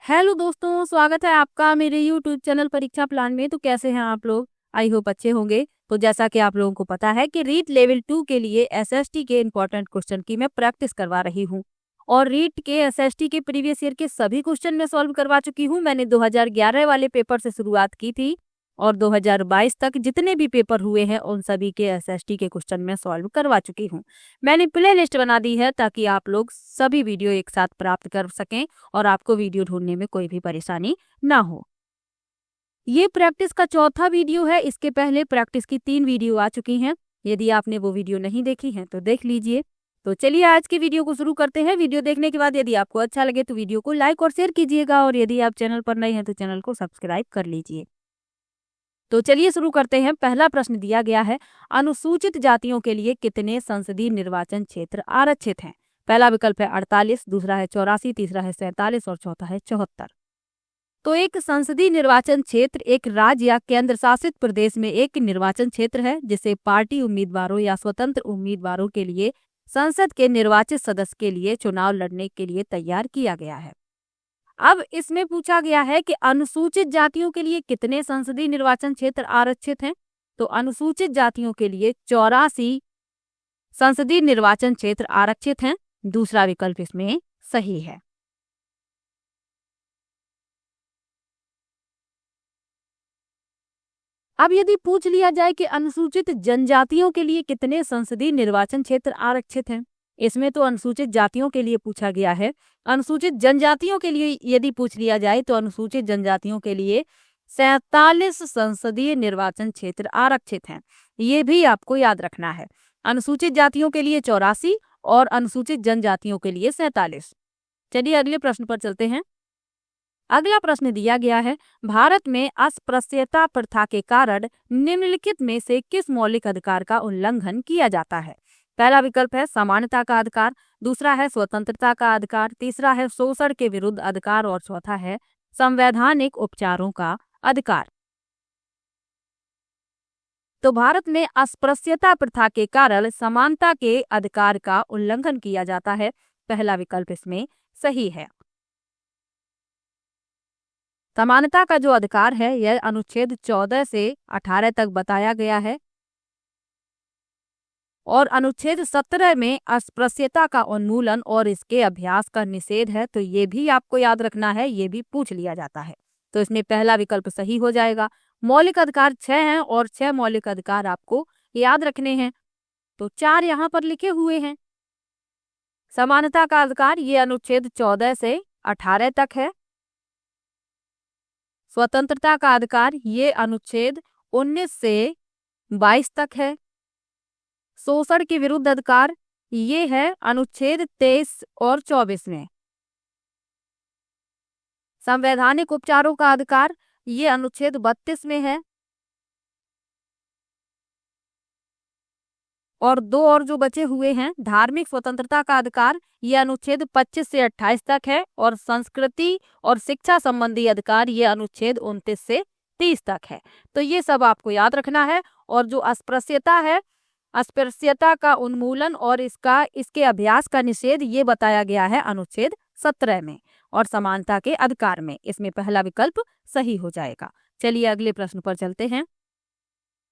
Hello दोस्तों, स्वागत है आपका मेरे यूट्यूब चैनल परीक्षा प्लान में। तो कैसे हैं आप लोग? आई होप अच्छे होंगे। तो जैसा कि आप लोगों को पता है कि रीट लेवल 2 के लिए एसएसटी के इम्पोर्टेंट क्वेश्चन की मैं प्रैक्टिस करवा रही हूं और रीट के एसएसटी के प्रीवियस ईयर के सभी क्वेश्चन मैं सॉल्व करवा चुकी हूं। मैंने 2011 वाले पेपर से शुरुआत की थी और 2022 तक जितने भी पेपर हुए हैं उन सभी के एसएसटी के क्वेश्चन मैं सॉल्व करवा चुकी हूँ। मैंने प्ले लिस्ट बना दी है ताकि आप लोग सभी वीडियो एक साथ प्राप्त कर सकें और आपको वीडियो ढूंढने में कोई भी परेशानी ना हो। ये प्रैक्टिस का चौथा वीडियो है। इसके पहले प्रैक्टिस की 3 वीडियो आ चुकी हैं। यदि आपने वो वीडियो नहीं देखी है तो देख लीजिए। तो चलिए आज की वीडियो को शुरू करते हैं। वीडियो देखने के बाद यदि आपको अच्छा लगे तो वीडियो को लाइक और शेयर कीजिएगा और यदि आप चैनल पर नए हैं तो चैनल को सब्सक्राइब कर लीजिए। तो चलिए शुरू करते हैं। पहला प्रश्न दिया गया है, अनुसूचित जातियों के लिए कितने संसदीय निर्वाचन क्षेत्र आरक्षित हैं? पहला विकल्प है 48, दूसरा है 84, तीसरा है 47 और चौथा है 74। तो एक संसदीय निर्वाचन क्षेत्र एक राज्य या केंद्र शासित प्रदेश में एक निर्वाचन क्षेत्र है जिसे पार्टी उम्मीदवारों या स्वतंत्र उम्मीदवारों के लिए संसद के निर्वाचित सदस्य के लिए चुनाव लड़ने के लिए तैयार किया गया है। अब इसमें पूछा गया है कि अनुसूचित जातियों के लिए कितने संसदीय निर्वाचन क्षेत्र आरक्षित हैं? तो अनुसूचित जातियों के लिए 84 संसदीय निर्वाचन क्षेत्र आरक्षित हैं। दूसरा विकल्प इसमें सही है। अब यदि पूछ लिया जाए कि अनुसूचित जनजातियों के लिए कितने संसदीय निर्वाचन क्षेत्र आरक्षित हैं, इसमें तो अनुसूचित जातियों के लिए पूछा गया है। अनुसूचित जनजातियों के लिए यदि पूछ लिया जाए तो अनुसूचित जनजातियों के लिए 47 संसदीय निर्वाचन क्षेत्र आरक्षित हैं। ये भी आपको याद रखना है। अनुसूचित जातियों के लिए 84 और अनुसूचित जनजातियों के लिए 47। चलिए अगले प्रश्न पर चलते हैं। अगला प्रश्न दिया गया है, भारत में अस्पृश्यता प्रथा के कारण निम्नलिखित में से किस मौलिक अधिकार का उल्लंघन किया जाता है? पहला विकल्प है समानता का अधिकार, दूसरा है स्वतंत्रता का अधिकार, तीसरा है शोषण के विरुद्ध अधिकार और चौथा है संवैधानिक उपचारों का अधिकार। तो भारत में अस्पृश्यता प्रथा के कारण समानता के अधिकार का उल्लंघन किया जाता है। पहला विकल्प इसमें सही है। समानता का जो अधिकार है यह अनुच्छेद 14 से 18 तक बताया गया है और अनुच्छेद 17 में अस्पृश्यता का उन्मूलन और इसके अभ्यास का निषेध है। तो ये भी आपको याद रखना है, ये भी पूछ लिया जाता है। तो इसमें पहला विकल्प सही हो जाएगा। मौलिक अधिकार 6 हैं और 6 मौलिक अधिकार आपको याद रखने हैं। तो 4 यहाँ पर लिखे हुए हैं। समानता का अधिकार ये अनुच्छेद 14 से 18 तक है। स्वतंत्रता का अधिकार ये अनुच्छेद 19 से 22 तक है। शोषण के विरुद्ध अधिकार ये है अनुच्छेद 23 और 24 में। संवैधानिक उपचारों का अधिकार ये अनुच्छेद 32 में है और 2 और जो बचे हुए हैं, धार्मिक स्वतंत्रता का अधिकार ये अनुच्छेद 25 से 28 तक है और संस्कृति और शिक्षा संबंधी अधिकार ये अनुच्छेद 29 से 30 तक है। तो ये सब आपको याद रखना है। और जो अस्पृश्यता है, अस्पृश्यता का उन्मूलन और इसके अभ्यास का निषेध ये बताया गया है अनुच्छेद 17 में और समानता के अधिकार में। इसमें पहला विकल्प सही हो जाएगा। चलिए अगले प्रश्न पर चलते हैं।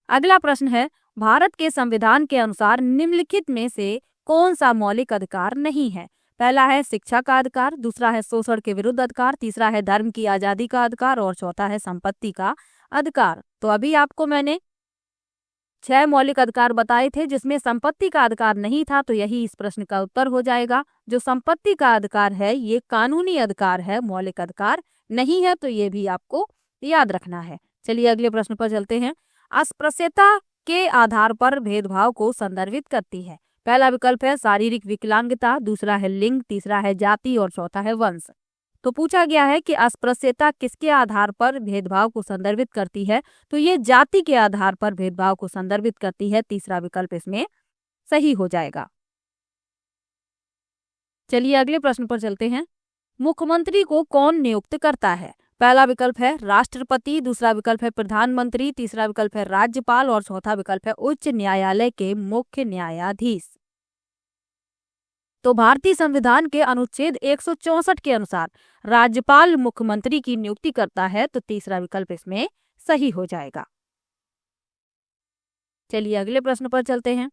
अगला प्रश्न है, भारत के संविधान के अनुसार निम्नलिखित में से कौन सा मौलिक अधिकार नहीं है? पहला है शिक्षा का अधिकार, दूसरा है शोषण के विरुद्ध अधिकार, तीसरा है धर्म की आजादी का अधिकार और चौथा है संपत्ति का अधिकार। तो अभी आपको मैंने 6 मौलिक अधिकार बताए थे जिसमें संपत्ति का अधिकार नहीं था, तो यही इस प्रश्न का उत्तर हो जाएगा। जो संपत्ति का अधिकार है ये कानूनी अधिकार है, मौलिक अधिकार नहीं है। तो ये भी आपको याद रखना है। चलिए अगले प्रश्न पर चलते हैं। अस्पृश्यता के आधार पर भेदभाव को संदर्भित करती है। पहला विकल्प है शारीरिक विकलांगता, दूसरा है लिंग, तीसरा है जाति और चौथा है वंश। तो पूछा गया है कि अस्पृश्यता किसके आधार पर भेदभाव को संदर्भित करती है? तो ये जाति के आधार पर भेदभाव को संदर्भित करती है। तीसरा विकल्प इसमें सही हो जाएगा। चलिए अगले प्रश्न पर चलते हैं। मुख्यमंत्री को कौन नियुक्त करता है? पहला विकल्प है राष्ट्रपति, दूसरा विकल्प है प्रधानमंत्री, तीसरा विकल्प है राज्यपाल और चौथा विकल्प है उच्च न्यायालय के मुख्य न्यायाधीश। तो भारतीय संविधान के अनुच्छेद 164 के अनुसार राज्यपाल मुख्यमंत्री की नियुक्ति करता है, तो तीसरा विकल्प इसमें सही हो जाएगा। चलिए अगले प्रश्न पर चलते हैं।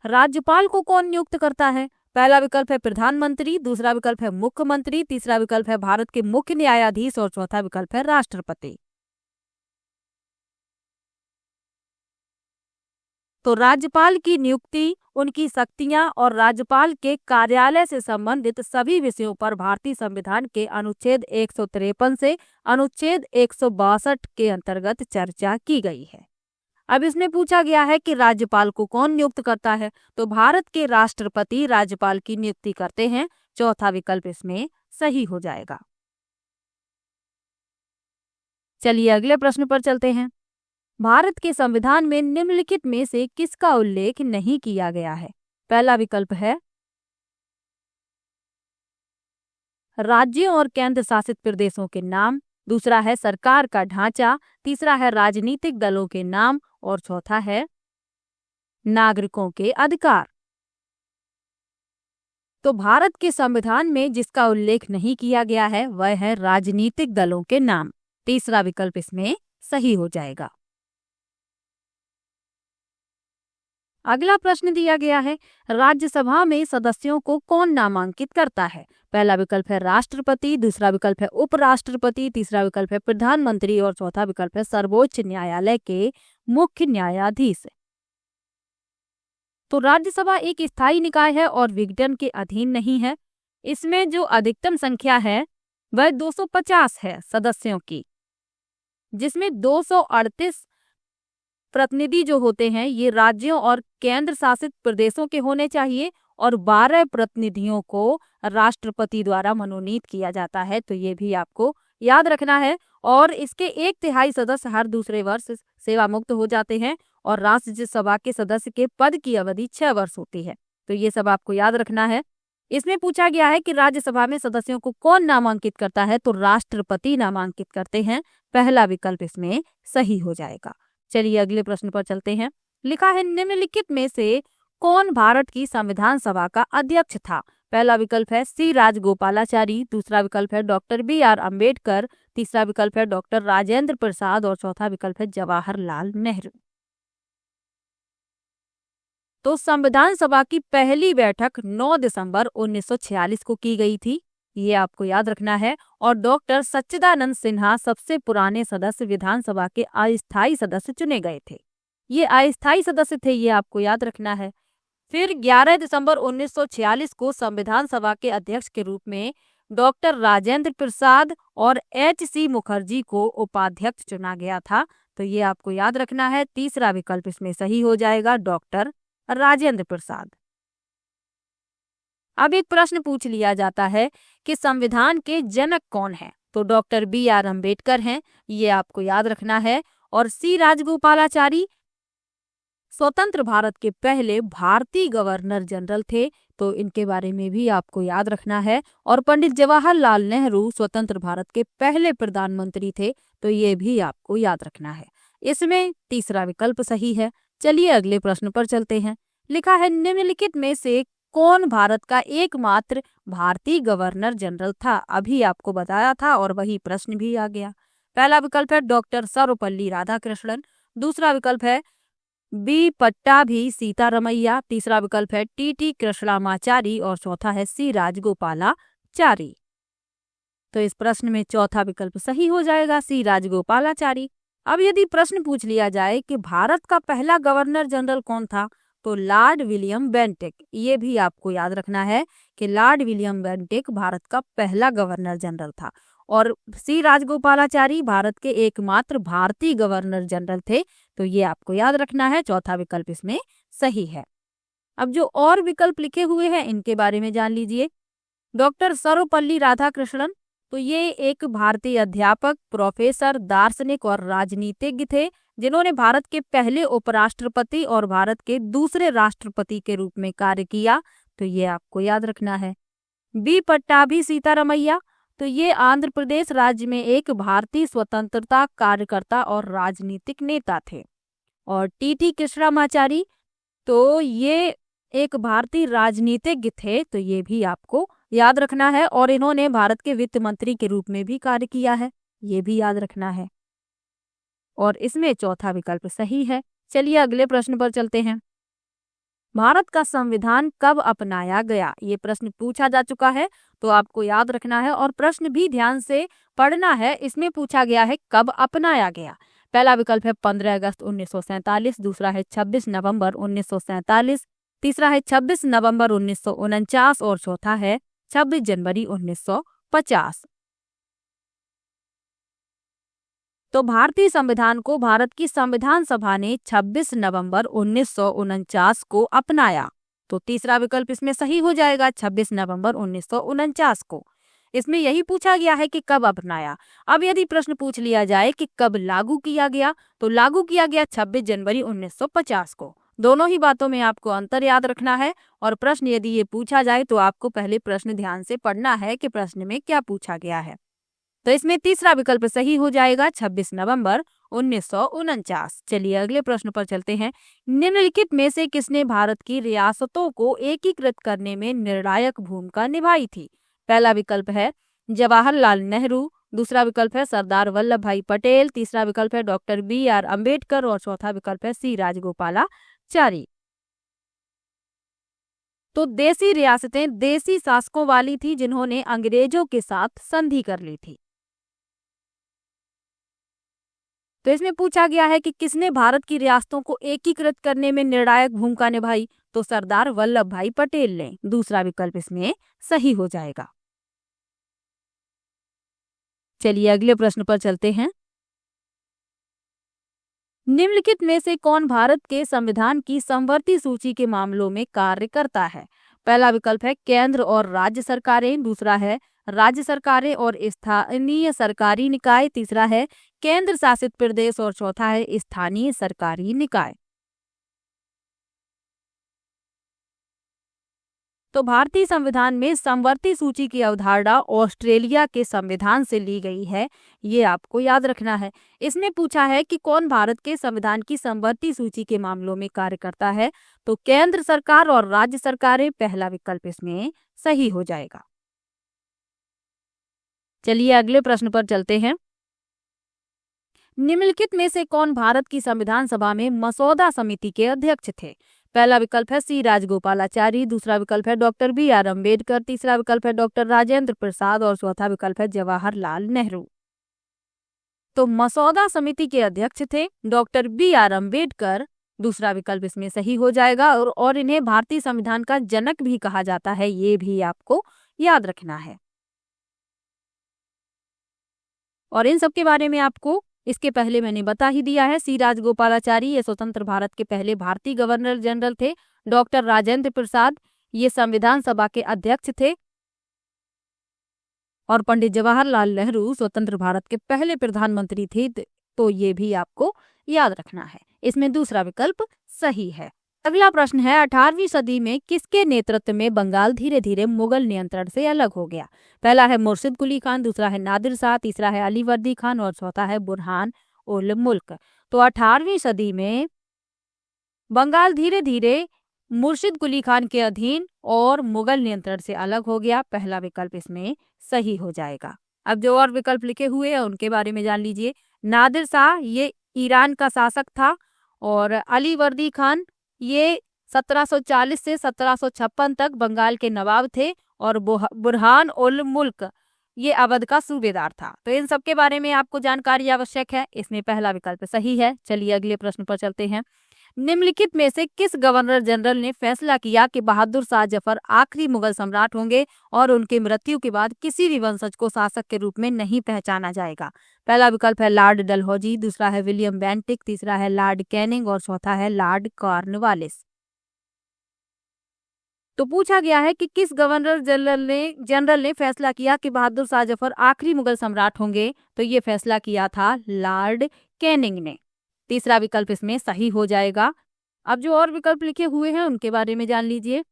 राज्यपाल को कौन नियुक्त करता है? पहला विकल्प है प्रधानमंत्री, दूसरा विकल्प है मुख्यमंत्री, तीसरा विकल्प है भारत के मुख्य न्यायाधीश और चौथा विकल्प है राष्ट्रपति। तो राज्यपाल की नियुक्ति, उनकी शक्तियां और राज्यपाल के कार्यालय से संबंधित सभी विषयों पर भारतीय संविधान के अनुच्छेद 153 से अनुच्छेद 162 के अंतर्गत चर्चा की गई है। अब इसमें पूछा गया है कि राज्यपाल को कौन नियुक्त करता है, तो भारत के राष्ट्रपति राज्यपाल की नियुक्ति करते हैं। चौथा विकल्प इसमें सही हो जाएगा। चलिए अगले प्रश्न पर चलते हैं। भारत के संविधान में निम्नलिखित में से किसका उल्लेख नहीं किया गया है? पहला विकल्प है राज्यों और केंद्र शासित प्रदेशों के नाम, दूसरा है सरकार का ढांचा, तीसरा है राजनीतिक दलों के नाम और चौथा है नागरिकों के अधिकार। तो भारत के संविधान में जिसका उल्लेख नहीं किया गया है वह है राजनीतिक दलों के नाम। तीसरा विकल्प इसमें सही हो जाएगा। अगला प्रश्न दिया गया है, राज्यसभा में सदस्यों को कौन नामांकित करता है? पहला विकल्प है राष्ट्रपति, दूसरा विकल्प है उपराष्ट्रपति, तीसरा विकल्प है प्रधानमंत्री और चौथा विकल्प है सर्वोच्च न्यायालय के मुख्य न्यायाधीश। तो राज्यसभा एक स्थायी निकाय है और विघटन के अधीन नहीं है। इसमें जो अधिकतम संख्या है वह 250 है सदस्यों की, जिसमें 238 प्रतिनिधि जो होते हैं ये राज्यों और केंद्र शासित प्रदेशों के होने चाहिए और 12 प्रतिनिधियों को राष्ट्रपति द्वारा मनोनीत किया जाता है। तो ये भी आपको याद रखना है। और इसके 1/3 सदस्य हर दूसरे वर्ष सेवा मुक्त हो जाते हैं और राज्यसभा के सदस्य के पद की अवधि 6 वर्ष होती है। तो ये सब आपको याद रखना है। इसमें पूछा गया है कि राज्यसभा में सदस्यों को कौन नामांकित करता है, तो राष्ट्रपति नामांकित करते हैं। पहला विकल्प इसमें सही हो जाएगा। चलिए अगले प्रश्न पर चलते हैं। लिखा है निम्नलिखित में से कौन भारत की संविधान सभा का अध्यक्ष था? पहला विकल्प है सी राजगोपालाचारी, दूसरा विकल्प है डॉक्टर BR अम्बेडकर, तीसरा विकल्प है डॉक्टर राजेंद्र प्रसाद और चौथा विकल्प है जवाहरलाल नेहरू। तो संविधान सभा की पहली बैठक 9 दिसंबर 1946 को की गई थी, ये आपको याद रखना है। और डॉक्टर सच्चिदानंद सिन्हा सबसे पुराने सदस्य विधानसभा के अस्थायी सदस्य चुने गए थे। ये अस्थायी सदस्य थे, ये आपको याद रखना है। फिर 11 दिसंबर 1946 को संविधान सभा के अध्यक्ष के रूप में डॉक्टर राजेंद्र प्रसाद और HC मुखर्जी को उपाध्यक्ष चुना गया था। तो ये आपको याद रखना है। तीसरा विकल्प इसमें सही हो जाएगा, डॉक्टर राजेंद्र प्रसाद। अब एक प्रश्न पूछ लिया जाता है कि संविधान के जनक कौन है, तो डॉक्टर BR अम्बेडकर हैं, ये आपको याद रखना है। और सी राजगोपालाचारी स्वतंत्र भारत के पहले भारतीय गवर्नर जनरल थे, तो इनके बारे में भी आपको याद रखना है। और पंडित जवाहरलाल नेहरू स्वतंत्र भारत के पहले प्रधानमंत्री थे, तो ये भी आपको याद रखना है। इसमें तीसरा विकल्प सही है। चलिए अगले प्रश्न पर चलते हैं। लिखा है निम्नलिखित में से कौन भारत का एकमात्र भारतीय गवर्नर जनरल था? अभी आपको बताया था और वही प्रश्न भी आ गया। पहला विकल्प है डॉक्टर सर्वपल्ली राधाकृष्णन, दूसरा विकल्प है B पट्टाभी सीतारमैया, तीसरा विकल्प है TT कृष्णमाचारी और चौथा है C राजगोपालाचारी। तो इस प्रश्न में चौथा विकल्प सही हो जाएगा, C राजगोपालाचारी। अब यदि प्रश्न पूछ लिया जाए कि भारत का पहला गवर्नर जनरल कौन था, तो लॉर्ड विलियम बेंटिक। ये भी आपको याद रखना है कि लॉर्ड विलियम बेंटिक भारत का पहला गवर्नर जनरल था। और C राजगोपालाचारी भारत के एकमात्र भारतीय गवर्नर जनरल थे, तो ये आपको याद रखना है। चौथा विकल्प इसमें सही है। अब जो और विकल्प लिखे हुए हैं इनके बारे में जान लीजिए। डॉक्टर सर्वपल्ली राधाकृष्णन, तो ये एक भारतीय अध्यापक, प्रोफेसर, दार्शनिक और राजनीतिज्ञ थे, जिन्होंने भारत के पहले उपराष्ट्रपति और भारत के दूसरे राष्ट्रपति के रूप में कार्य किया, तो ये आपको याद रखना है। B पट्टाभी सीतारमैया, तो ये आंध्र प्रदेश राज्य में एक भारतीय स्वतंत्रता कार्यकर्ता और राजनीतिक नेता थे। और TT कृष्णमाचारी, तो ये एक भारतीय राजनीतिज्ञ थे, तो ये भी आपको याद रखना है। और इन्होंने भारत के वित्त मंत्री के रूप में भी कार्य किया है, ये भी याद रखना है। और इसमें चौथा विकल्प सही है। चलिए अगले प्रश्न पर चलते हैं। भारत का संविधान कब अपनाया गया? ये प्रश्न पूछा जा चुका है, तो आपको याद रखना है और प्रश्न भी ध्यान से पढ़ना है। इसमें पूछा गया है कब अपनाया गया। पहला विकल्प है 15 अगस्त 1947, दूसरा है 26 नवंबर 1947, तीसरा है 26 नवंबर 1949 और चौथा है 26 जनवरी 1950। तो भारतीय संविधान को भारत की संविधान सभा ने 26 नवंबर 1949 को अपनाया। तो तीसरा विकल्प इसमें सही हो जाएगा, 26 नवंबर 1949 को। इसमें यही पूछा गया है कि कब अपनाया। अब यदि प्रश्न पूछ लिया जाए कि कब लागू किया गया, तो लागू किया गया 26 जनवरी 1950 को। दोनों ही बातों में आपको अंतर याद रखना है। और प्रश्न यदि ये पूछा जाए तो आपको पहले प्रश्न ध्यान से पढ़ना है कि प्रश्न में क्या पूछा गया है। तो इसमें तीसरा विकल्प सही हो जाएगा, 26 नवंबर 1949। चलिए अगले प्रश्न पर चलते हैं। निम्नलिखित में से किसने भारत की रियासतों को एकीकृत करने में निर्णायक भूमिका निभाई थी? पहला विकल्प है जवाहरलाल नेहरू, दूसरा विकल्प है सरदार वल्लभ भाई पटेल, तीसरा विकल्प है डॉक्टर BR अम्बेडकर और चौथा विकल्प है C राजगोपालाचारी। तो देसी रियासतें देसी शासकों वाली थी, जिन्होंने अंग्रेजों के साथ संधि कर ली थी। तो इसमें पूछा गया है कि किसने भारत की रियासतों को एकीकृत करने में निर्णायक भूमिका निभाई? तो सरदार वल्लभ भाई पटेल ने। दूसरा विकल्प इसमें सही हो जाएगा। चलिए अगले प्रश्न पर चलते हैं। निम्नलिखित में से कौन भारत के संविधान की समवर्ती सूची के मामलों में कार्य करता है? पहला विकल्प है केंद्र और राज्य सरकारें, दूसरा है राज्य सरकारें और स्थानीय सरकारी निकाय, तीसरा है केंद्र शासित प्रदेश और चौथा है स्थानीय सरकारी निकाय। तो भारतीय संविधान में समवर्ती सूची की अवधारणा ऑस्ट्रेलिया के संविधान से ली गई है, ये आपको याद रखना है। इसमें पूछा है कि कौन भारत के संविधान की समवर्ती सूची के मामलों में कार्य करता है? तो केंद्र सरकार और राज्य सरकारें। पहला विकल्प इसमें सही हो जाएगा। चलिए अगले प्रश्न पर चलते हैं। निम्नलिखित में से कौन भारत की संविधान सभा में मसौदा समिति के अध्यक्ष थे? पहला विकल्प है C राजगोपालाचारी, दूसरा विकल्प है डॉक्टर BR अम्बेडकर, तीसरा विकल्प है डॉक्टर राजेंद्र प्रसाद और चौथा विकल्प है जवाहरलाल नेहरू। तो मसौदा समिति के अध्यक्ष थे डॉक्टर BR अम्बेडकर। दूसरा विकल्प इसमें सही हो जाएगा। और इन्हें भारतीय संविधान का जनक भी कहा जाता है, ये भी आपको याद रखना है। और इन सब के बारे में आपको इसके पहले मैंने बता ही दिया है। C राजगोपालाचारी ये स्वतंत्र भारत के पहले भारतीय गवर्नर जनरल थे। डॉक्टर राजेंद्र प्रसाद ये संविधान सभा के अध्यक्ष थे। और पंडित जवाहरलाल नेहरू स्वतंत्र भारत के पहले प्रधानमंत्री थे। तो ये भी आपको याद रखना है। इसमें दूसरा विकल्प सही है। अगला प्रश्न है 18वीं सदी में किसके नेतृत्व में बंगाल धीरे धीरे मुगल नियंत्रण से अलग हो गया? पहला है मुर्शिद कुली खान, दूसरा है नादिर शाह, तीसरा है अली वर्दी खान और चौथा है बुरहान उल मुल्क। तो 18वीं सदी में बंगाल धीरे धीरे मुर्शिद कुली खान के अधीन और मुगल नियंत्रण से अलग हो गया। पहला विकल्प इसमें सही हो जाएगा। अब जो और विकल्प लिखे हुए हैं उनके बारे में जान लीजिए। नादिर शाह ये ईरान का शासक था और अली वर्दी खान ये 1740 से 1756 तक बंगाल के नवाब थे और बुरहान उल मुल्क ये अवध का सूबेदार था। तो इन सब के बारे में आपको जानकारी आवश्यक है। इसमें पहला विकल्प सही है। चलिए अगले प्रश्न पर चलते हैं। निम्नलिखित में से किस गवर्नर जनरल ने फैसला किया कि बहादुर शाह जफर आखिरी मुगल सम्राट होंगे और उनकी मृत्यु के बाद किसी भी वंशज को शासक के रूप में नहीं पहचाना जाएगा? पहला विकल्प है लॉर्ड डलहौजी, दूसरा है विलियम बेंटिक, तीसरा है लॉर्ड कैनिंग और चौथा है लॉर्ड कॉर्नवालिस। तो पूछा गया है कि किस गवर्नर जनरल ने फैसला किया कि बहादुर शाह जफर आखिरी मुगल सम्राट होंगे? तो ये फैसला किया था लॉर्ड कैनिंग ने। तीसरा विकल्प इसमें सही हो जाएगा। अब जो और विकल्प लिखे हुए हैं उनके बारे में जान लीजिए।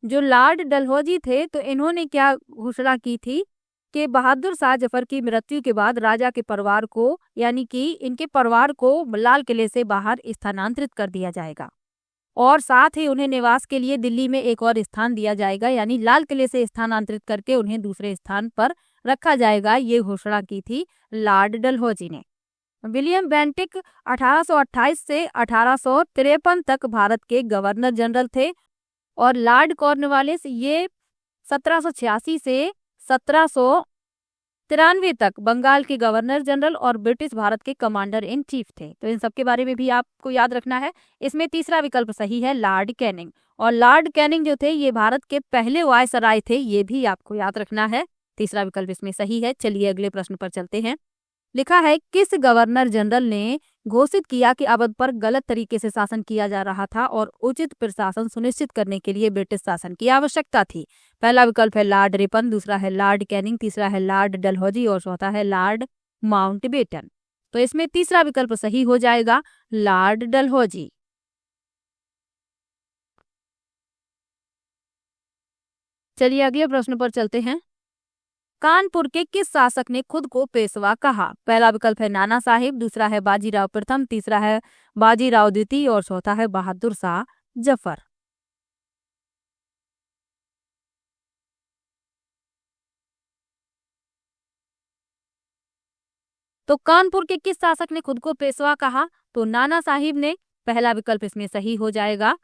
जो लॉर्ड डलहौजी थे तो इन्होंने क्या घोषणा की थी कि बहादुर शाह जफर की मृत्यु के बाद राजा के परिवार को यानी कि इनके परिवार को लाल किले से बाहर स्थानांतरित कर दिया जाएगा और साथ ही उन्हें निवास के लिए दिल्ली में एक और स्थान दिया जाएगा, यानी लाल किले से स्थानांतरित करके उन्हें दूसरे स्थान पर रखा जाएगा। ये घोषणा की थी लॉर्ड डलहौजी ने। विलियम बेंटिक 1828 से 1853 तक भारत के गवर्नर जनरल थे और लॉर्ड कॉर्नवालिस ये 1786 से 1793 तक बंगाल के गवर्नर जनरल और ब्रिटिश भारत के कमांडर इन चीफ थे। तो इन सबके बारे में भी आपको याद रखना है। इसमें तीसरा विकल्प सही है, लॉर्ड कैनिंग। और लॉर्ड कैनिंग जो थे ये भारत के पहले वायसराय थे, ये भी आपको याद रखना है। तीसरा विकल्प इसमें सही है। चलिए अगले प्रश्न पर चलते हैं। लिखा है किस गवर्नर जनरल ने घोषित किया कि अवध पर गलत तरीके से शासन किया जा रहा था और उचित प्रशासन सुनिश्चित करने के लिए ब्रिटिश शासन की आवश्यकता थी। पहला विकल्प है लॉर्ड रिपन, दूसरा है लॉर्ड कैनिंग, तीसरा है लॉर्ड डलहौजी और चौथा है लॉर्ड माउंटबेटन। तो इसमें तीसरा विकल्प सही हो जाएगा, लॉर्ड डलहौजी। चलिए अगले प्रश्न पर चलते हैं। कानपुर के किस शासक ने खुद को पेशवा कहा? पहला विकल्प है नाना साहिब, दूसरा है बाजीराव प्रथम, तीसरा है बाजीराव द्वितीय और चौथा है बहादुर शाह जफर। तो कानपुर के किस शासक ने खुद को पेशवा कहा? तो नाना साहिब ने। पहला विकल्प इसमें सही हो जाएगा।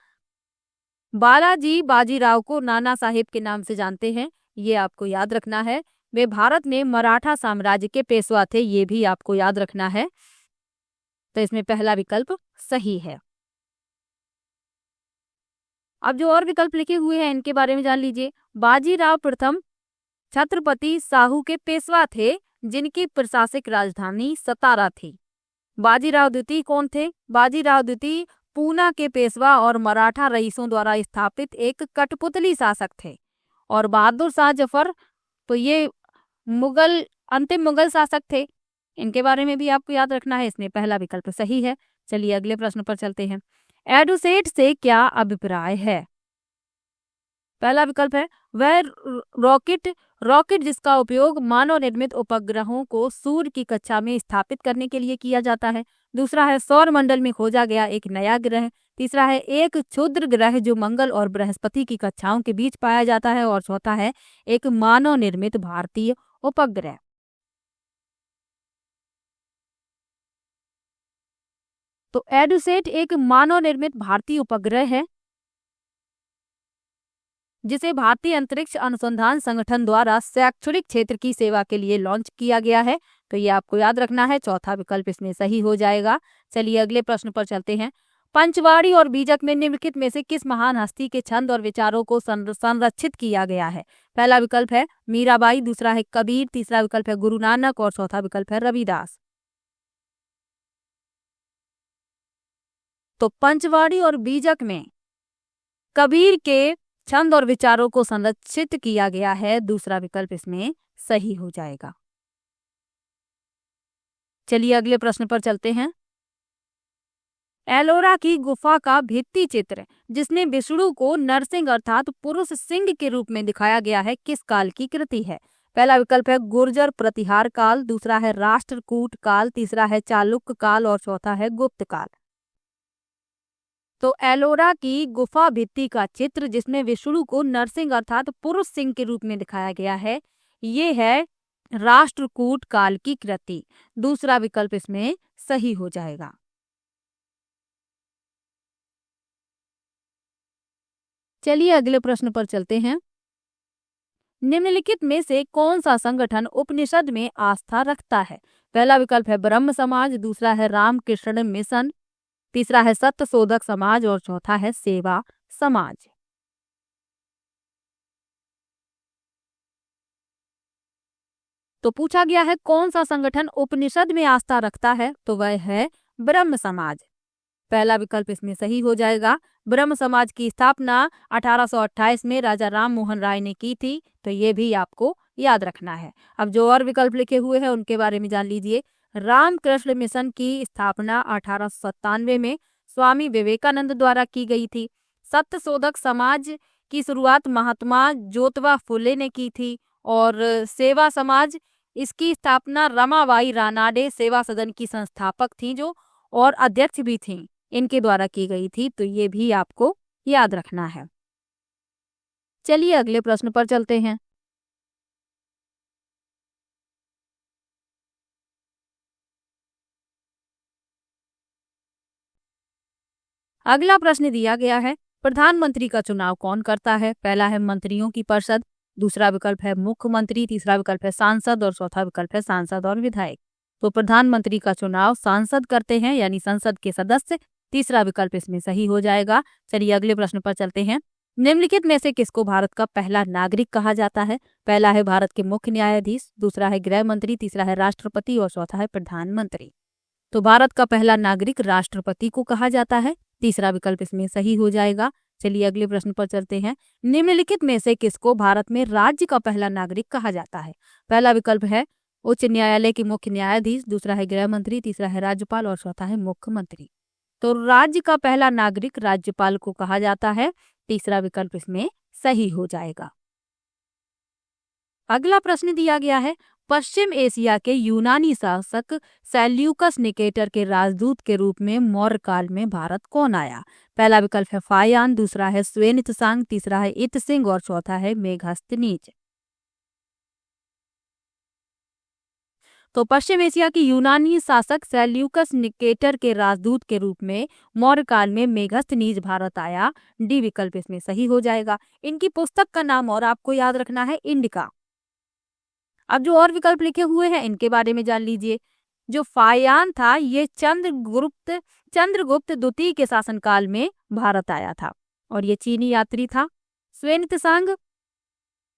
बालाजी बाजीराव को नाना साहिब के नाम से जानते हैं, ये आपको याद रखना है। वे भारत में मराठा साम्राज्य के पेशवा थे, ये भी आपको याद रखना है। तो इसमें पहला विकल्प सही है। अब जो और विकल्प लिखे हुए हैं इनके बारे में जान लीजिए। बाजीराव प्रथम छत्रपति साहू के पेशवा थे, जिनकी प्रशासनिक राजधानी सतारा थी। बाजीराव द्वितीय कौन थे? बाजीराव द्वितीय पूना के पेशवा और मराठा रईसों द्वारा स्थापित एक कठपुतली शासक थे। और बहादुर शाह जफर तो ये अंतिम मुगल शासक थे। इनके बारे में भी आपको याद रखना है। इसमें पहला विकल्प सही है। चलिए अगले प्रश्न पर चलते हैं। एडुसेट से क्या अभिप्राय है? पहला विकल्प है वह रॉकेट जिसका उपयोग मानव निर्मित उपग्रहों को सूर्य की कक्षा में स्थापित करने के लिए किया जाता है। दूसरा है सौर मंडल में खोजा गया एक नया ग्रह। तीसरा है एक क्षुद्र ग्रह जो मंगल और बृहस्पति की कक्षाओं के बीच पाया जाता है। और चौथा है एक मानव निर्मित भारतीय उपग्रह। तो एडुसेट एक मानव निर्मित भारतीय उपग्रह है जिसे भारतीय अंतरिक्ष अनुसंधान संगठन द्वारा शैक्षणिक क्षेत्र की सेवा के लिए लॉन्च किया गया है। तो ये आपको याद रखना है। चौथा विकल्प इसमें सही हो जाएगा। चलिए अगले प्रश्न पर चलते हैं। पंचवाड़ी और बीजक में निम्नलिखित में से किस महान हस्ती के छंद और विचारों को संरक्षित किया गया है? पहला विकल्प है मीराबाई, दूसरा है कबीर, तीसरा विकल्प है गुरु नानक और चौथा विकल्प है रविदास। तो पंचवाड़ी और बीजक में कबीर के छंद और विचारों को संरक्षित किया गया है। दूसरा विकल्प इसमें सही हो जाएगा। चलिए अगले प्रश्न पर चलते हैं। एलोरा की गुफा का भित्ति चित्र जिसने विष्णु को नरसिंह अर्थात पुरुष सिंह के रूप में दिखाया गया है, किस काल की कृति है? पहला विकल्प है गुर्जर प्रतिहार काल, दूसरा है राष्ट्रकूट काल, तीसरा है चालुक्य काल और चौथा है गुप्त काल। तो एलोरा की गुफा भित्ति का चित्र जिसमें विष्णु को नरसिंह अर्थात पुरुष सिंह के रूप में दिखाया गया है, ये है राष्ट्रकूट काल की कृति। दूसरा विकल्प इसमें सही हो जाएगा। चलिए अगले प्रश्न पर चलते हैं। निम्नलिखित में से कौन सा संगठन उपनिषद में आस्था रखता है? पहला विकल्प है ब्रह्म समाज, दूसरा है रामकृष्ण मिशन, तीसरा है सत्य शोधक समाज और चौथा है सेवा समाज। तो पूछा गया है कौन सा संगठन उपनिषद में आस्था रखता है, तो वह है ब्रह्म समाज। पहला विकल्प इसमें सही हो जाएगा। ब्रह्म समाज की स्थापना 1828 में राजा राम मोहन राय ने की थी। तो ये भी आपको याद रखना है। अब जो और विकल्प लिखे हुए हैं उनके बारे में जान लीजिए। रामकृष्ण मिशन की स्थापना 1897 में स्वामी विवेकानंद द्वारा की गई थी। सत्य शोधक समाज की शुरुआत महात्मा ज्योतिबा फुले ने की थी। और सेवा समाज, इसकी स्थापना रमाबाई रानाडे सेवा सदन की संस्थापक थी जो और अध्यक्ष भी थी। इनके द्वारा की गई थी, तो ये भी आपको याद रखना है। चलिए अगले प्रश्न पर चलते हैं। अगला प्रश्न दिया गया है, प्रधानमंत्री का चुनाव कौन करता है? पहला है मंत्रियों की परिषद, दूसरा विकल्प है मुख्यमंत्री, तीसरा विकल्प है सांसद और चौथा विकल्प है सांसद और विधायक। तो प्रधानमंत्री का चुनाव सांसद करते हैं, यानी संसद के सदस्य। तीसरा विकल्प इसमें सही हो जाएगा। चलिए अगले प्रश्न पर चलते हैं। निम्नलिखित में से किसको भारत का पहला नागरिक कहा जाता है? पहला है भारत के मुख्य न्यायाधीश, दूसरा है गृह मंत्री, तीसरा है राष्ट्रपति और चौथा है प्रधानमंत्री। तो भारत का पहला नागरिक राष्ट्रपति को कहा जाता है। तीसरा विकल्प इसमें सही हो जाएगा। चलिए अगले प्रश्न पर चलते हैं। निम्नलिखित में से किसको भारत में राज्य का पहला नागरिक कहा जाता है? पहला विकल्प है उच्च न्यायालय के मुख्य न्यायाधीश, दूसरा है गृह मंत्री, तीसरा है राज्यपाल और चौथा है मुख्यमंत्री। तो राज्य का पहला नागरिक राज्यपाल को कहा जाता है। तीसरा विकल्प इसमें सही हो जाएगा। अगला प्रश्न दिया गया है, पश्चिम एशिया के यूनानी शासक सेल्यूकस निकेटर के राजदूत के रूप में मौर्य काल में भारत कौन आया? पहला विकल्प है फायान, दूसरा है स्वेन-त्सांग, तीसरा है इत-सिंह और चौथा है मेघस्तनीज। तो पश्चिम एशिया की यूनानी शासक सेल्यूकस निकेटर के राजदूत के रूप में मौर्य काल में मेघस्तनीज भारत आया। डी विकल्प इसमें सही हो जाएगा। इनकी पुस्तक का नाम और आपको याद रखना है इंडिका। अब जो और विकल्प लिखे हुए हैं इनके बारे में जान लीजिए। जो फायान था ये चंद्रगुप्त द्वितीय के शासनकाल में भारत आया था और ये चीनी यात्री था। स्वेन-त्सांग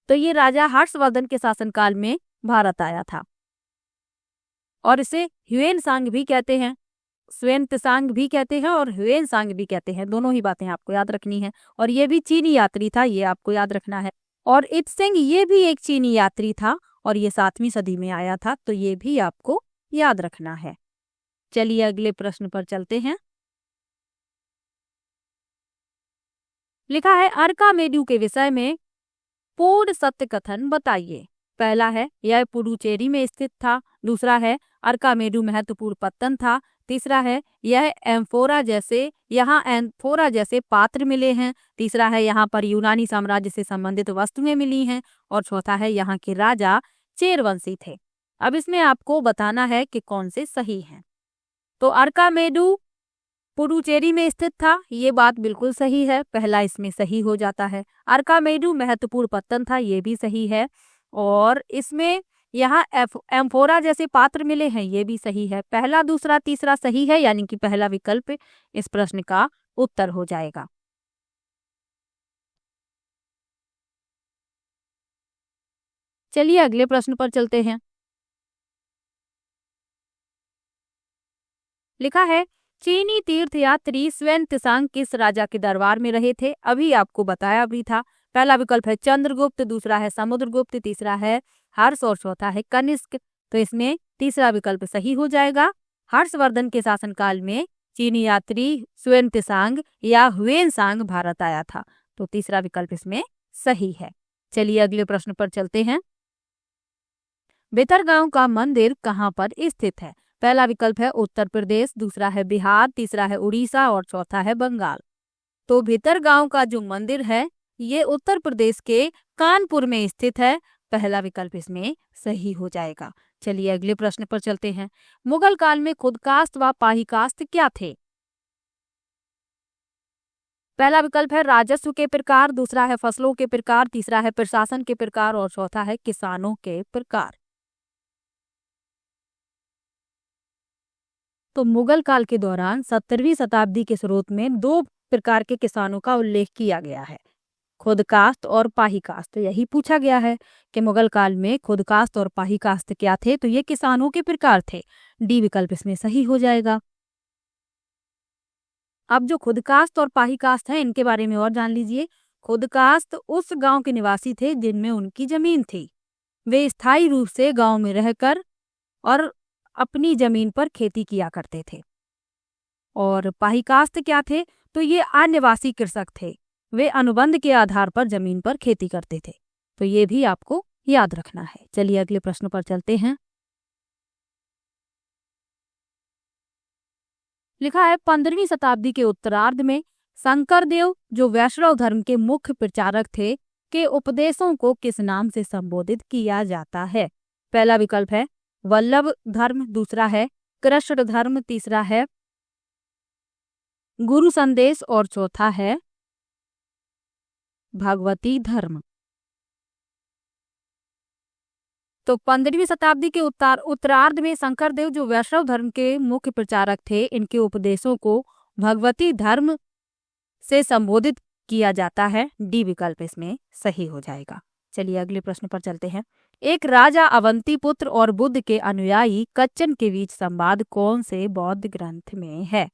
तो ये राजा हर्षवर्धन के शासनकाल में भारत आया था और इसे ह्वेन-सांग भी कहते हैं। स्वेन-त्सांग भी कहते हैं और ह्वेन-सांग भी कहते हैं, दोनों ही बातें आपको याद रखनी है। और ये भी चीनी यात्री था, ये आपको याद रखना है। और इत-सिंह ये भी एक चीनी यात्री था और ये 7वीं सदी में आया था, तो ये भी आपको याद रखना है। चलिए अगले प्रश्न पर चलते हैं। लिखा है अर्कामेडू के विषय में पूर्ण सत्य कथन बताइए। पहला है यह पुडुचेरी में स्थित था, दूसरा है अर्कामेडू महत्वपूर्ण पत्तन था, तीसरा है यहाँ एम्फोरा जैसे पात्र मिले हैं, तीसरा है यहाँ पर यूनानी साम्राज्य से संबंधित वस्तुएं मिली हैं और चौथा है यहाँ के राजा चेरवंशी थे। अब इसमें आपको बताना है कि कौन से सही हैं। तो अर्कामेडू पुडुचेरी में स्थित था, ये बात बिल्कुल सही है, पहला इसमें सही हो जाता है। अर्कामेडू महत्वपूर्ण पत्तन था, ये भी सही है। और इसमें यहाँ एम्फोरा जैसे पात्र मिले हैं, ये भी सही है। पहला, दूसरा, तीसरा सही है, यानी कि पहला विकल्प इस प्रश्न का उत्तर हो जाएगा। चलिए अगले प्रश्न पर चलते हैं। लिखा है चीनी तीर्थयात्री स्वेन-त्सांग किस राजा के दरबार में रहे थे? अभी आपको बताया भी था। पहला विकल्प है चंद्रगुप्त, दूसरा है समुद्रगुप्त, तीसरा है हर्ष और चौथा है कनिष्क। तो इसमें तीसरा विकल्प सही हो जाएगा। हर्षवर्धन के शासनकाल में चीनी यात्री स्वेन-त्सांग या ह्वेन-सांग भारत आया था, तो तीसरा विकल्प इसमें सही है। चलिए अगले प्रश्न पर चलते हैं। भितरगांव का मंदिर कहाँ पर स्थित है? पहला विकल्प है उत्तर प्रदेश, दूसरा है बिहार, तीसरा है उड़ीसा और चौथा है बंगाल। तो भितरगांव का जो मंदिर है ये उत्तर प्रदेश के कानपुर में स्थित है, पहला विकल्प इसमें सही हो जाएगा। चलिए अगले प्रश्न पर चलते हैं। मुगल काल में खुदकास्ट व पाहीकास्ट क्या थे? पहला विकल्प है राजस्व के प्रकार, दूसरा है फसलों के प्रकार, तीसरा है प्रशासन के प्रकार और चौथा है किसानों के प्रकार। तो मुगल काल के दौरान 17वीं शताब्दी के स्रोत में 2 प्रकार के किसानों का उल्लेख किया गया है, खुदकास्ट और पाहीकास्ट। तो यही पूछा गया है कि मुगल काल में खुदकास्ट और पाहीकास्ट क्या थे? तो ये किसानों के प्रकार थे। डी विकल्प इसमें सही हो जाएगा। अब जो खुदकास्ट और पाहीकास्ट हैं इनके बारे में और जान लीजिए। खुदकास्ट उस गांव के निवासी थे जिनमें उनकी जमीन थी, वे स्थायी रूप से गांव में रहकर और अपनी जमीन पर खेती किया करते थे। और पाहीकास्ट क्या थे? तो ये अनिवासी कृषक थे, वे अनुबंध के आधार पर जमीन पर खेती करते थे। तो ये भी आपको याद रखना है। चलिए अगले प्रश्न पर चलते हैं। लिखा है 15वीं शताब्दी के उत्तरार्ध में शंकरदेव जो वैष्णव धर्म के मुख्य प्रचारक थे के उपदेशों को किस नाम से संबोधित किया जाता है। पहला विकल्प है वल्लभ धर्म, दूसरा है कृष्ण धर्म, तीसरा है गुरु संदेश और चौथा है भगवती धर्म। तो 15वीं शताब्दी के उत्तरार्ध में शंकरदेव जो वैष्णव धर्म के मुख्य प्रचारक थे, इनके उपदेशों को भगवती धर्म से संबोधित किया जाता है। डी विकल्प इसमें सही हो जाएगा। चलिए अगले प्रश्न पर चलते हैं। एक राजा अवंतीपुत्र और बुद्ध के अनुयायी कच्चन के बीच संवाद कौन से बौद्ध ग्रंथ में है।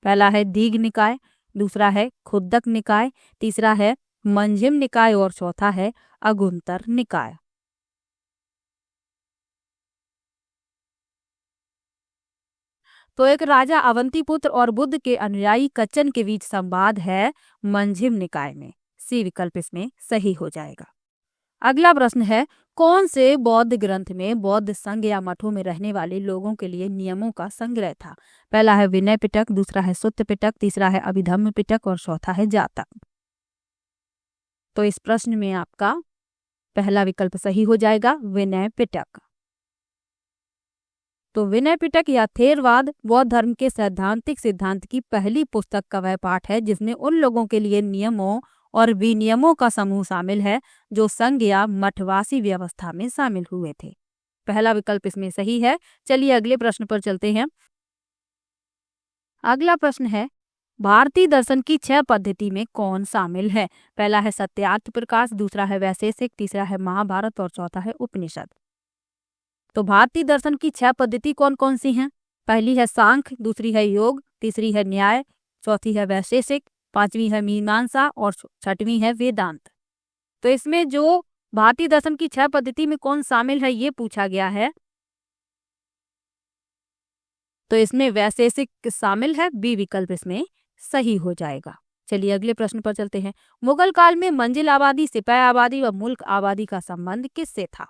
पहला है दीघ निकाय, दूसरा है खुद्दक निकाय, तीसरा है मंजिम निकाय और चौथा है अगुंतर निकाय। तो एक राजा अवंतीपुत्र और बुद्ध के अनुयायी कच्चन के बीच संवाद है मंजिम निकाय में। सी विकल्प इसमें सही हो जाएगा। अगला प्रश्न है कौन से बौद्ध ग्रंथ में बौद्ध संघ या मठों में रहने वाले लोगों के लिए नियमों का संग्रह था। पहला है विनय पिटक, दूसरा है सुत्त पिटक, तीसरा है अभिधम्म पिटक और चौथा है जातक। तो इस प्रश्न में आपका पहला विकल्प सही हो जाएगा, विनय पिटक। तो विनय पिटक या थेरवाद बौद्ध धर्म के सैद्धांतिक सिद्धांत की पहली पुस्तक का वह पाठ है जिसमें उन लोगों के लिए नियमों और विनियमों का समूह शामिल है जो संघ या मठवासी व्यवस्था में शामिल हुए थे। पहला विकल्प इसमें सही है। चलिए अगले प्रश्न पर चलते हैं। अगला प्रश्न है भारतीय दर्शन की 6 पद्धति में कौन शामिल है। पहला है सत्यार्थ प्रकाश, दूसरा है वैशेषिक, तीसरा है महाभारत और चौथा है उपनिषद। तो भारतीय दर्शन की 6 पद्धति कौन कौन सी हैं। पहली है सांख्य, दूसरी है योग, तीसरी है न्याय, चौथी है वैशेषिक, पांचवी है मीमांसा और छठवीं है वेदांत। तो इसमें जो भारतीय दर्शन की 6 पद्धति में कौन शामिल है ये पूछा गया है। तो इसमें वैशेषिक शामिल है। बी विकल्प इसमें सही हो जाएगा। चलिए अगले प्रश्न पर चलते हैं। मुगल काल में मंजिल आबादी, सिपाही आबादी व मुल्क आबादी का संबंध किससे था।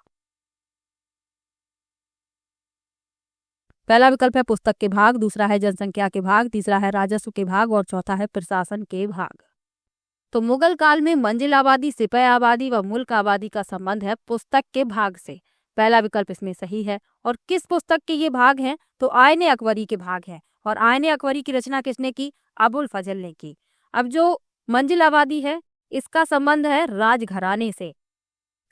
पहला विकल्प है पुस्तक के भाग, दूसरा है जनसंख्या के भाग, तीसरा है राजस्व के भाग और चौथा है प्रशासन के भाग। तो मुगल काल में मंजिल आबादी, सिपाही आबादी व मुल्क आबादी का संबंध है पुस्तक के भाग से। पहला विकल्प इसमें सही है। और किस पुस्तक के ये भाग हैं। तो आयने अकबरी के भाग हैं। और आयने अकबरी की रचना किसने की। अबुल फजल ने की। अब जो मंजिल आबादी है इसका संबंध है राजघराने से।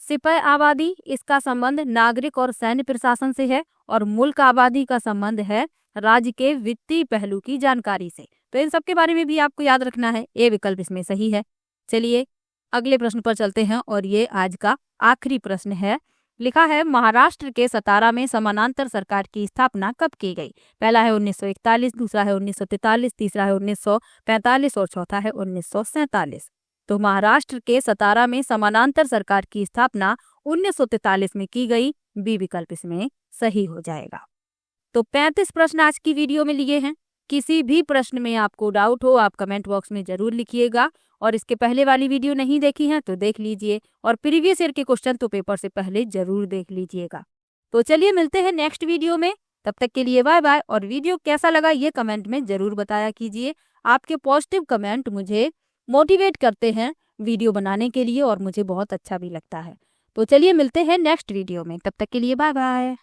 सिपाही आबादी इसका संबंध नागरिक और सैन्य प्रशासन से है। और मुल्क आबादी का संबंध है राज्य के वित्तीय पहलू की जानकारी से। तो इन सब के बारे में भी आपको याद रखना है। ए विकल्प इसमें सही है। चलिए अगले प्रश्न पर चलते हैं और ये आज का आखिरी प्रश्न है। लिखा है महाराष्ट्र के सतारा में समानांतर सरकार की स्थापना कब की गई। पहला है 1941, दूसरा है 1943, तीसरा है 1945 और चौथा है 1947। तो महाराष्ट्र के सतारा में समानांतर सरकार की स्थापना 1943 में की गई। बी विकल्प इसमें सही हो जाएगा। तो 35 प्रश्न आज की वीडियो में लिए हैं। किसी भी प्रश्न में आपको डाउट हो आप कमेंट बॉक्स में जरूर लिखिएगा। और इसके पहले वाली वीडियो नहीं देखी है तो देख लीजिए। और प्रीवियस ईयर के क्वेश्चन तो पेपर से पहले जरूर देख लीजिएगा। तो चलिए मिलते हैं नेक्स्ट वीडियो में। तब तक के लिए बाय बाय। और वीडियो कैसा लगा ये कमेंट में जरूर बताया कीजिए। आपके पॉजिटिव कमेंट मुझे मोटिवेट करते हैं वीडियो बनाने के लिए और मुझे बहुत अच्छा भी लगता है। तो चलिए मिलते हैं नेक्स्ट वीडियो में। तब तक के लिए बाय बाय।